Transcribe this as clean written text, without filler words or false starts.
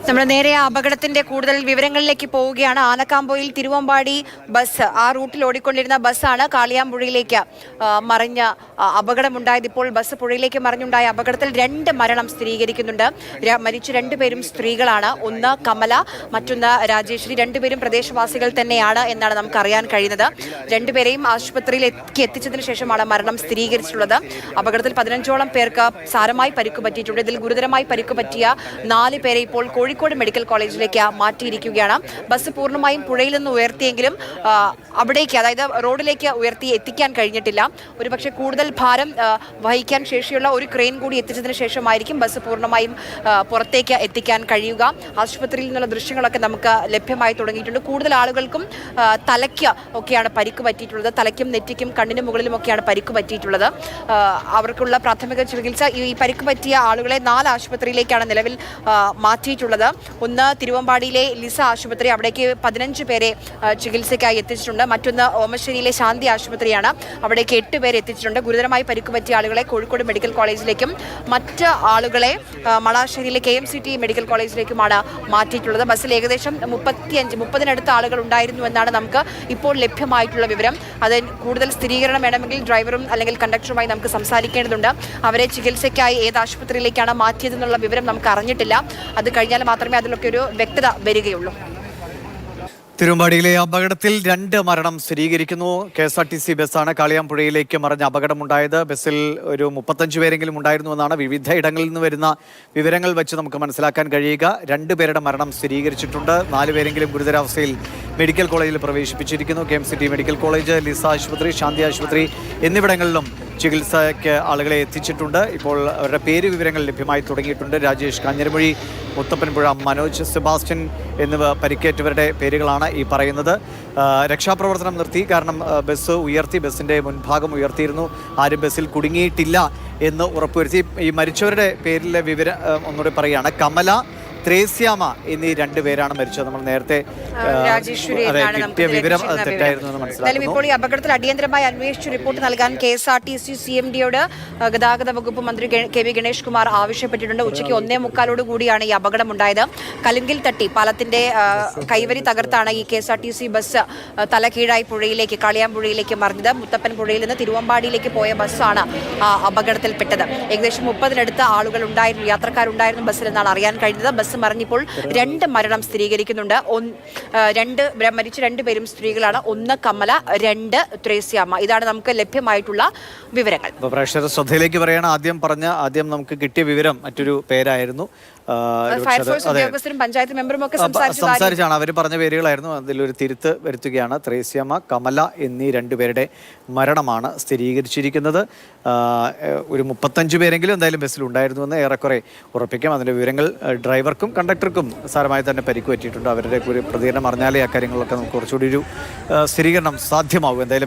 നമ്മൾ നേരെ അപകടത്തിന്റെ കൂടുതൽ വിവരങ്ങളിലേക്ക് പോവുകയാണ്. ആനക്കാമ്പോയിൽ തിരുവമ്പാടി ബസ്, ആ റൂട്ടിൽ ഓടിക്കൊണ്ടിരുന്ന ബസ്സാണ് കാളിയാമ്പുഴയിലേക്ക് മറിഞ്ഞ അപകടമുണ്ടായത്. ഇപ്പോൾ ബസ് പുഴയിലേക്ക് മറിഞ്ഞുണ്ടായ അപകടത്തിൽ 2 മരണം സ്ഥിരീകരിക്കുന്നുണ്ട്. മരിച്ച 2 പേരും സ്ത്രീകളാണ്. ഒന്ന് കമല, മറ്റൊന്ന് രാജേശ്വരി. 2 പേരും പ്രദേശവാസികൾ തന്നെയാണ് എന്നാണ് നമുക്ക് അറിയാൻ കഴിയുന്നത്. 2 പേരെയും ആശുപത്രിയിൽ എത്തിച്ചതിന് ശേഷമാണ് മരണം സ്ഥിരീകരിച്ചിട്ടുള്ളത്. അപകടത്തിൽ 15ഓളം പേർക്ക് സാരമായി പരിക്ക് പറ്റിയിട്ടുണ്ട്. ഇതിൽ ഗുരുതരമായി പരിക്ക് പറ്റിയ 4 പേരെ ഇപ്പോൾ കോഴിക്കോട് മെഡിക്കൽ കോളേജിലേക്ക് മാറ്റിയിരിക്കുകയാണ്. ബസ് പൂർണ്ണമായും പുഴയിൽ നിന്ന് ഉയർത്തിയെങ്കിലും അവിടേക്ക്, അതായത് റോഡിലേക്ക് ഉയർത്തി എത്തിക്കാൻ കഴിഞ്ഞിട്ടില്ല. ഒരുപക്ഷെ കൂടുതൽ ഭാരം വഹിക്കാൻ ശേഷിയുള്ള ഒരു ക്രെയിൻ കൂടി എത്തിച്ചതിന് ശേഷമായിരിക്കും ബസ് പൂർണ്ണമായും പുറത്തേക്ക് എത്തിക്കാൻ കഴിയുക. ആശുപത്രിയിൽ നിന്നുള്ള ദൃശ്യങ്ങളൊക്കെ നമുക്ക് ലഭ്യമായി തുടങ്ങിയിട്ടുണ്ട്. കൂടുതൽ ആളുകൾക്കും തലയ്ക്ക് ഒക്കെയാണ് പരിക്ക് പറ്റിയിട്ടുള്ളത്. തലയ്ക്കും നെറ്റിക്കും കണ്ണിന് മുകളിലുമൊക്കെയാണ് പരിക്ക് പറ്റിയിട്ടുള്ളത്. അവർക്കുള്ള പ്രാഥമിക ചികിത്സ, ഈ പരിക്ക് പറ്റിയ ആളുകളെ 4 ആശുപത്രിയിലേക്കാണ് നിലവിൽ മാറ്റിയിട്ടുള്ളത്. ഒന്ന് തിരുവമ്പാടിയിലെ ലിസ ആശുപത്രി, അവിടേക്ക് 15 പേരെ ചികിത്സയ്ക്കായി എത്തിച്ചിട്ടുണ്ട്. മറ്റൊന്ന് ഓമശ്ശേരിയിലെ ശാന്തി ആശുപത്രിയാണ്, അവിടേക്ക് 8 പേരെ എത്തിച്ചിട്ടുണ്ട്. ഗുരുതരമായി പരിക്ക് പറ്റിയ ആളുകളെ കോഴിക്കോട് മെഡിക്കൽ കോളേജിലേക്കും മറ്റ് ആളുകളെ മളാശ്ശേരിയിലെ KMCT മെഡിക്കൽ കോളേജിലേക്കുമാണ് മാറ്റിയിട്ടുള്ളത്. ബസ്സിൽ ഏകദേശം 30-30 ആളുകൾ ഉണ്ടായിരുന്നു എന്നാണ് നമുക്ക് ഇപ്പോൾ ലഭ്യമായിട്ടുള്ള വിവരം. അത് കൂടുതൽ സ്ഥിരീകരണം വേണമെങ്കിൽ ഡ്രൈവറും അല്ലെങ്കിൽ കണ്ടക്ടറുമായി നമുക്ക് സംസാരിക്കേണ്ടതുണ്ട്. അവരെ ചികിത്സയ്ക്കായി ഏത് ആശുപത്രിയിലേക്കാണ് മാറ്റിയതെന്നുള്ള വിവരം നമുക്ക് അറിഞ്ഞിട്ടില്ല. അത് കഴിഞ്ഞാൽ മാത്രമേ അതിലൊക്കെ ഒരു വ്യക്തത വരികയുള്ളൂ. തിരുവമ്പാടിയിലെ അപകടത്തിൽ 2 മരണം സ്ഥിരീകരിക്കുന്നു. KSRTC ബസ്സാണ് കാളിയാമ്പുഴയിലേക്ക് മറിഞ്ഞ അപകടമുണ്ടായത്. ബസ്സിൽ ഒരു 35 പേരെങ്കിലും ഉണ്ടായിരുന്നുവെന്നാണ് വിവിധ ഇടങ്ങളിൽ നിന്ന് വരുന്ന വിവരങ്ങൾ വെച്ച് നമുക്ക് മനസ്സിലാക്കാൻ കഴിയുക. 2 പേരുടെ മരണം സ്ഥിരീകരിച്ചിട്ടുണ്ട്. 4 പേരെങ്കിലും ഗുരുതരാവസ്ഥയിൽ മെഡിക്കൽ കോളേജിൽ പ്രവേശിപ്പിച്ചിരിക്കുന്നു. KMCT മെഡിക്കൽ കോളേജ്, ലിസ ആശുപത്രി, ശാന്തി ആശുപത്രി എന്നിവിടങ്ങളിലും ചികിത്സയ്ക്ക് ആളുകളെ എത്തിച്ചിട്ടുണ്ട്. ഇപ്പോൾ അവരുടെ പേര് വിവരങ്ങൾ ലഭ്യമായി തുടങ്ങിയിട്ടുണ്ട്. രാജേഷ് കാഞ്ഞിരമൊഴി, മുത്തപ്പൻപുഴ മനോജ്, സെബാസ്റ്റ്യൻ എന്നിവ പരിക്കേറ്റവരുടെ പേരുകളാണ് ഈ പറയുന്നത്. രക്ഷാപ്രവർത്തനം നിർത്തി, കാരണം ബസ് ഉയർത്തി, ബസ്സിൻ്റെ മുൻഭാഗം ഉയർത്തിയിരുന്നു. ആരും ബസ്സിൽ കുടുങ്ങിയിട്ടില്ല എന്ന് ഉറപ്പുവരുത്തി. ഈ മരിച്ചവരുടെ പേരിലെ വിവരം ഒന്നുകൂടി പറയുകയാണ്. കമല, ത്രേസ്യാമ എന്നീ 2 പേരാണ് മരിച്ചത്. നമ്മൾ നേരത്തെ കിട്ടിയ വിവരം തെറ്റായിരുന്നു എന്ന് മനസ്സിലാക്കുന്നു. ഇപ്പോൾ ഈ അപകടത്തിൽ അടിയന്തരമായി അന്വേഷിച്ച് റിപ്പോർട്ട് നൽകാൻ KSRTC CMDയോട് ഗതാഗത വകുപ്പ് മന്ത്രി KV ഗണേഷ് കുമാർ ആവശ്യപ്പെട്ടിട്ടുണ്ട്. ഉച്ചയ്ക്ക് 1:45 കൂടിയാണ് ഈ അപകടം ഉണ്ടായത്. കലുങ്കിൽ തട്ടി പാലത്തിന്റെ കൈവരി തകർത്താണ് ഈ KSRTC ബസ് തലകീഴായി പുഴയിലേക്ക്, കാളിയാമ്പുഴയിലേക്ക് മറിഞ്ഞത്. മുത്തപ്പൻ പുഴയിൽ നിന്ന് തിരുവമ്പാടിയിലേക്ക് പോയ ബസ്സാണ് അപകടത്തിൽപ്പെട്ടത്. ഏകദേശം 30-നടുത്ത് ആളുകൾ ഉണ്ടായിരുന്നു, യാത്രക്കാരുണ്ടായിരുന്നു ബസ്സിൽ എന്നാണ് അറിയാൻ കഴിഞ്ഞത്. ബസ് മറിഞ്ഞിപ്പോൾ 2 മരണം സ്ഥിരീകരിക്കുന്നുണ്ട്. മരിച്ച 2 പേരും സ്ത്രീകളാണ്. ഒന്ന് കമല, 2 ത്രേസ്യാമ. ഇതാണ് നമുക്ക് ലഭ്യമായിട്ടുള്ള വിവരങ്ങൾ. പ്രേക്ഷകർ ശ്രദ്ധയിലേക്ക് പറയണം, ആദ്യം നമുക്ക് കിട്ടിയ വിവരം മറ്റൊരു പേരായിരുന്നു. പഞ്ചായത്ത് മെമ്പറും ഒക്കെ സംസാരിച്ചാണ് അവർ പറഞ്ഞ പേരുകളായിരുന്നു. അതിലൊരു തിരുത്ത് വരുത്തുകയാണ്. ത്രേസ്യാമ, കമല എന്നീ 2 പേരുടെ മരണമാണ് സ്ഥിരീകരിച്ചിരിക്കുന്നത്. ഒരു 35 പേരെങ്കിലും എന്തായാലും ബസ്സിൽ ഉണ്ടായിരുന്നുവെന്ന് ഏറെക്കുറെ ഉറപ്പിക്കാം. അതിൻ്റെ വിവരങ്ങൾ ഡ്രൈവർക്കും കണ്ടക്ടർക്കും സാരമായി തന്നെ പരിക്ക് പറ്റിയിട്ടുണ്ട്. അവരുടെ ഒരു പ്രതികരണം അറിഞ്ഞാലേ അക്കാര്യങ്ങളൊക്കെ നമുക്ക് കുറച്ചുകൂടി ഒരു സ്ഥിരീകരണം സാധ്യമാകും. എന്തായാലും